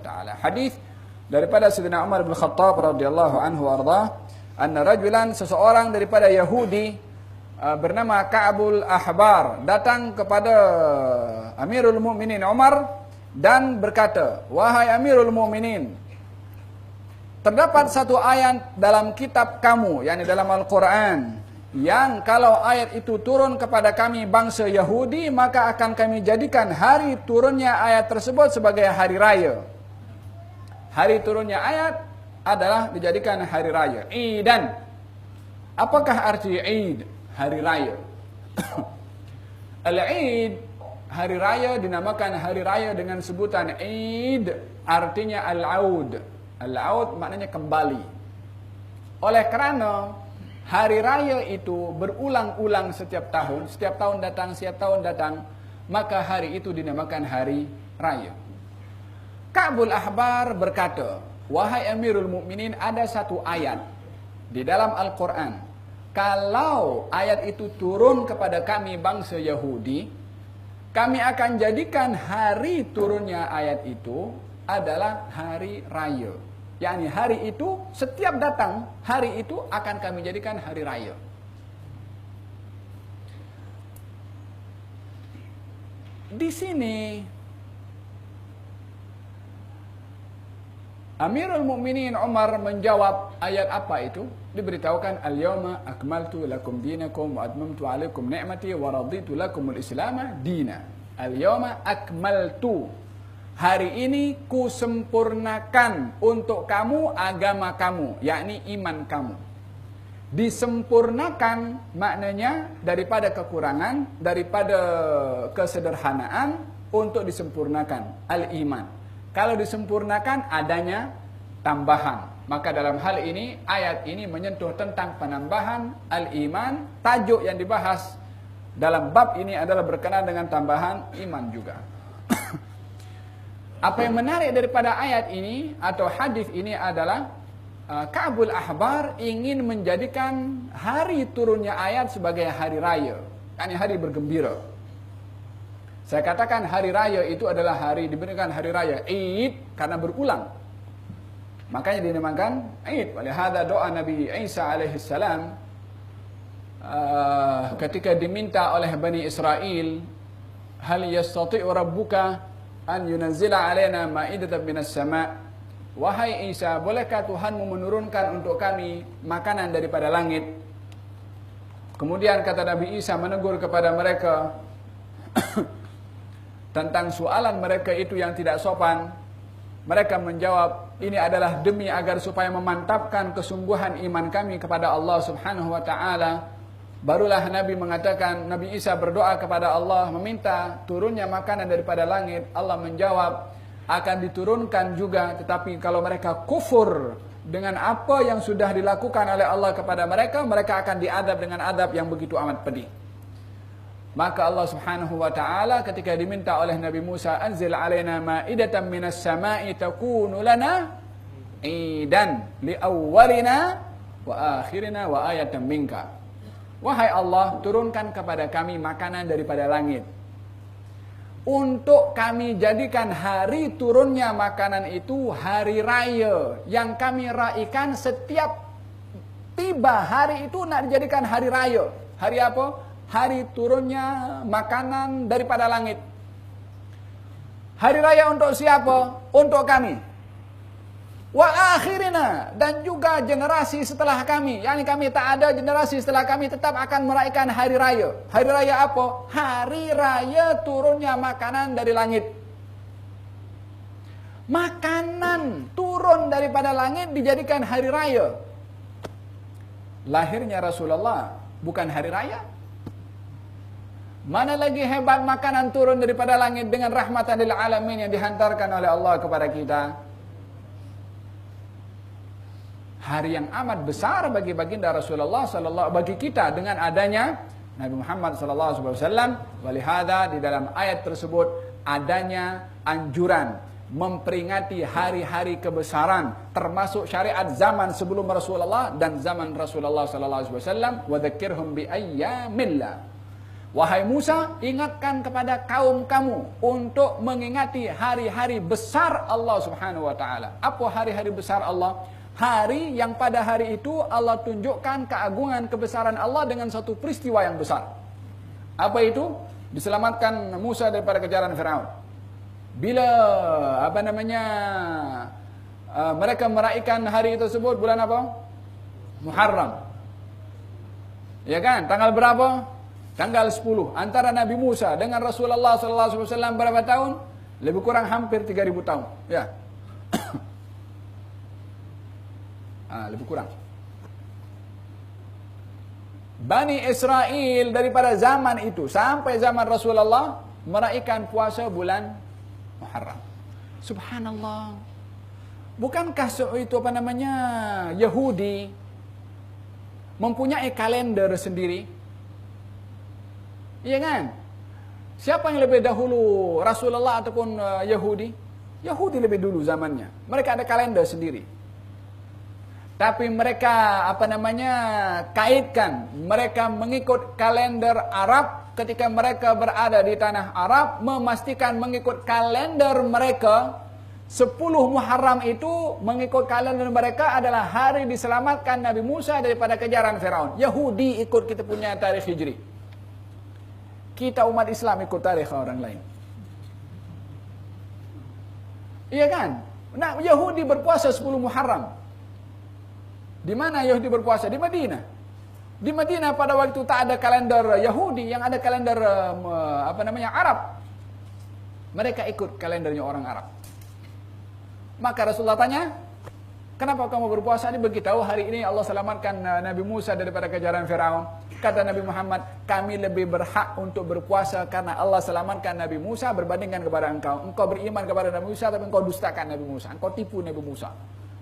taala. Hadis daripada Sayyidina Umar bin Khattab radhiyallahu anhu arda, anna rajulan, seseorang daripada Yahudi bernama Ka'bul Ahbar datang kepada Amirul Mukminin Umar dan berkata, "Wahai Amirul Mukminin, terdapat satu ayat dalam kitab kamu, yakni dalam Al-Quran, yang kalau ayat itu turun kepada kami bangsa Yahudi, maka akan kami jadikan hari turunnya ayat tersebut sebagai hari raya." Hari turunnya ayat adalah dijadikan hari raya. Idan. Apakah arti Id? Hari raya. Al-Id, hari raya, dinamakan hari raya dengan sebutan Id, artinya Al-Aud. Al-Aud maknanya kembali. Oleh kerana hari raya itu berulang-ulang setiap tahun datang, maka hari itu dinamakan hari raya. Ka'bul Ahbar berkata, "Wahai Amirul Mukminin, ada satu ayat di dalam Al-Quran. Kalau ayat itu turun kepada kami bangsa Yahudi, kami akan jadikan hari turunnya ayat itu adalah hari raya. yakni hari itu, setiap datang, hari itu akan kami jadikan hari raya." Di sini Amirul Mukminin Umar menjawab ayat apa itu? Diberitahukan, "Al-yawma akmaltu lakum dinakum wa atmamtu alaikum ni'mati wa raditu lakumul islama dina." Al-yawma akmaltu. Hari ini kusempurnakan untuk kamu agama kamu, yakni iman kamu. Disempurnakan maknanya daripada kekurangan, daripada kesederhanaan untuk disempurnakan. Al-iman. Kalau disempurnakan adanya tambahan. Maka dalam hal ini, ayat ini menyentuh tentang penambahan al-iman. Tajuk yang dibahas dalam bab ini adalah berkenaan dengan tambahan iman juga. Apa yang menarik daripada ayat ini atau hadis ini adalah Ka'bul Ahbar ingin menjadikan hari turunnya ayat sebagai hari raya, yakni hari bergembira. Saya katakan hari raya itu adalah hari diberikan hari raya Id karena berulang. Makanya dinamakan Id. Walihada doa Nabi Isa alaihi salam ketika diminta oleh Bani Israel, "Hal yastati'u rabbuka an yunazzila alaina ma'idatan minas sama'?" Wahai Isa, bolehkah Tuhanmu menurunkan untuk kami makanan daripada langit? Kemudian kata Nabi Isa menegur kepada mereka tentang soalan mereka itu yang tidak sopan. Mereka menjawab, ini adalah demi agar supaya memantapkan kesungguhan iman kami kepada Allah Subhanahu wa taala. Barulah Nabi mengatakan, Nabi Isa berdoa kepada Allah meminta turunnya makanan daripada langit. Allah menjawab, akan diturunkan juga, tetapi kalau mereka kufur dengan apa yang sudah dilakukan oleh Allah kepada mereka, mereka akan diadab dengan adab yang begitu amat pedih. Maka Allah Subhanahu wa taala ketika diminta oleh Nabi Musa, "Anzil alaina ma'idatan minas sama'i takunu lana idan li awwalina wa akhirina wa ayatan minka." Wahai Allah, turunkan kepada kami makanan daripada langit, untuk kami jadikan hari turunnya makanan itu hari raya, yang kami raikan setiap tiba hari itu nak dijadikan hari raya. Hari apa? Hari turunnya makanan daripada langit. Hari raya untuk siapa? Untuk kami. Wa akhirina, dan juga generasi setelah kami. Yani kami tak ada generasi setelah kami tetap akan merayakan hari raya. Hari raya apa? Hari raya turunnya makanan dari langit. Makanan turun daripada langit dijadikan hari raya. Lahirnya Rasulullah bukan hari raya. Mana lagi hebat makanan turun daripada langit dengan rahmatan lil alamin yang dihantarkan oleh Allah kepada kita. Hari yang amat besar bagi baginda Rasulullah sallallahu bagi kita dengan adanya Nabi Muhammad sallallahu alaihi wasallam. Walihada di dalam ayat tersebut adanya anjuran memperingati hari-hari kebesaran termasuk syariat zaman sebelum Rasulullah dan zaman Rasulullah sallallahu alaihi wasallam. Wa dzakirhum bi ayyamillah. Wahai Musa, ingatkan kepada kaum kamu untuk mengingati hari-hari besar Allah Subhanahu wa taala. Apa hari-hari besar Allah? Hari yang pada hari itu Allah tunjukkan keagungan kebesaran Allah dengan satu peristiwa yang besar. Apa itu? Diselamatkan Musa daripada kejaran Firaun. Bila mereka meraihkan hari tersebut bulan apa? Muharram. Ya kan? Tanggal berapa? Tanggal 10. Antara Nabi Musa dengan Rasulullah sallallahu alaihi wasallam berapa tahun? Lebih kurang hampir 3000 tahun. Ya. Lebih kurang. Bani Israel daripada zaman itu sampai zaman Rasulullah meraihkan puasa bulan Muharram. Subhanallah. Bukankah itu Yahudi mempunyai kalender sendiri? Iya kan? Siapa yang lebih dahulu, Rasulullah ataupun Yahudi? Yahudi lebih dulu zamannya. Mereka ada kalender sendiri. Tapi mereka kaitkan, mereka mengikut kalender Arab ketika mereka berada di tanah Arab, memastikan mengikut kalender mereka 10 Muharram itu mengikut kalender mereka adalah hari diselamatkan Nabi Musa daripada kejaran Firaun. Yahudi ikut kita punya tarikh Hijri. Kita umat Islam ikut tarikh orang lain. Iya kan? Nah, Yahudi berpuasa 10 Muharram. Di mana Yahudi berpuasa? Di Madinah. Di Madinah pada waktu itu tak ada kalender Yahudi, yang ada kalender Arab. Mereka ikut kalendernya orang Arab. Maka Rasulullah tanya, kenapa kamu berpuasa? Ini beritahu hari ini Allah selamatkan Nabi Musa daripada kejaran Firaun. Kata Nabi Muhammad, kami lebih berhak untuk berpuasa karena Allah selamatkan Nabi Musa berbandingkan kepada engkau. Engkau beriman kepada Nabi Musa tapi engkau dustakan Nabi Musa. Engkau tipu Nabi Musa.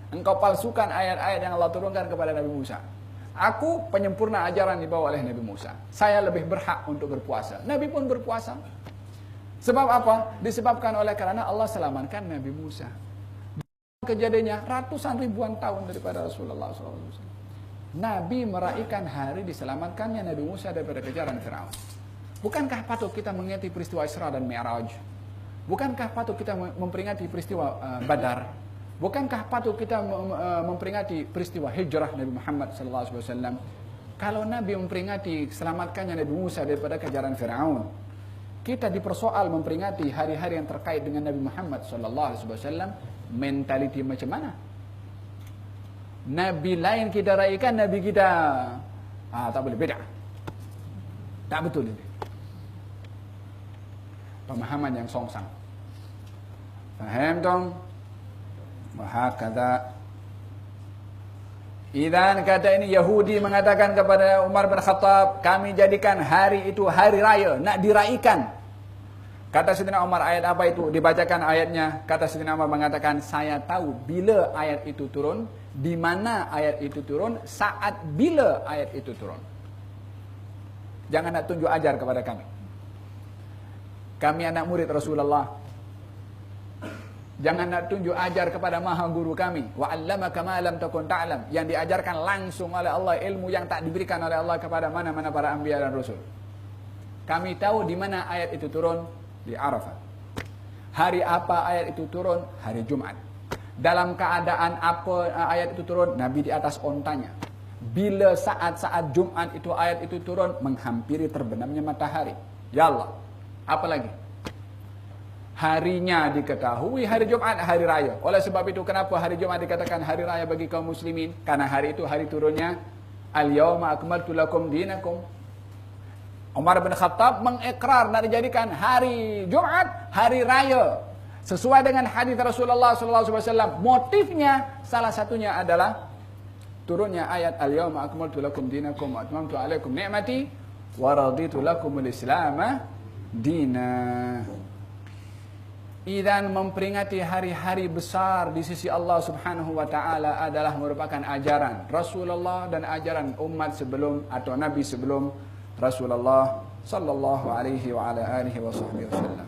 Engkau palsukan ayat-ayat yang Allah turunkan kepada Nabi Musa. Aku penyempurna ajaran dibawa oleh Nabi Musa. Saya lebih berhak untuk berpuasa. Nabi pun berpuasa. Sebab apa? Disebabkan oleh karena Allah selamatkan Nabi Musa. Kejadiannya ratusan ribuan tahun daripada Rasulullah SAW. Nabi meraihkan hari diselamatkannya Nabi Musa daripada kejaran Firaun. Bukankah patut kita mengingati peristiwa Isra dan Mi'raj? Bukankah patut kita memperingati peristiwa Badar? Bukankah patut kita memperingati peristiwa hijrah Nabi Muhammad SAW? Kalau Nabi memperingati selamatkannya Nabi Musa daripada kejaran Firaun, kita dipersoal memperingati hari-hari yang terkait dengan Nabi Muhammad SAW, mentaliti macam mana? Nabi lain kita raikan, Nabi kita tak boleh, beda. Tak betul ini. Pemahaman yang songsang. Faham dong? Wahakadha. Idan kata ini Yahudi mengatakan kepada Umar bin Khattab, kami jadikan hari itu hari raya, nak diraikan. Kata Sayyidina Umar, ayat apa itu? Dibacakan ayatnya. Kata Sayyidina Umar mengatakan, saya tahu bila ayat itu turun, di mana ayat itu turun, saat bila ayat itu turun. Jangan nak tunjuk ajar kepada kami. Kami anak murid Rasulullah. Jangan nak tunjuk ajar kepada maha guru kami. Wa 'allamaka ma lam takun ta'lam. Yang diajarkan langsung oleh Allah, ilmu yang tak diberikan oleh Allah kepada mana-mana para anbiya dan rasul. Kami tahu di mana ayat itu turun, di Arafah. Hari apa ayat itu turun? Hari Jumat. Dalam keadaan apa ayat itu turun? Nabi di atas ontanya. Bila saat-saat Jumat itu ayat itu turun, menghampiri terbenamnya matahari. Ya Allah. Apa lagi? Harinya diketahui hari Jumat, hari raya. Oleh sebab itu kenapa hari Jumat dikatakan hari raya bagi kaum muslimin? Karena hari itu hari turunnya al-yawma akmaltu lakum dinakum. Umar bin Khattab mengikrar nak dijadikan hari Jumat hari raya sesuai dengan hadis Rasulullah SAW. Motifnya salah satunya adalah turunnya ayat al-yawma akmaltu lakum dinakum wa atmamtu alaikum ni'mati wa raditu lakumul islam dina. Idan memperingati hari-hari besar di sisi Allah Subhanahu wa taala adalah merupakan ajaran Rasulullah dan ajaran umat sebelum atau nabi sebelum Rasulullah sallallahu alaihi wa ala alihi wasallam.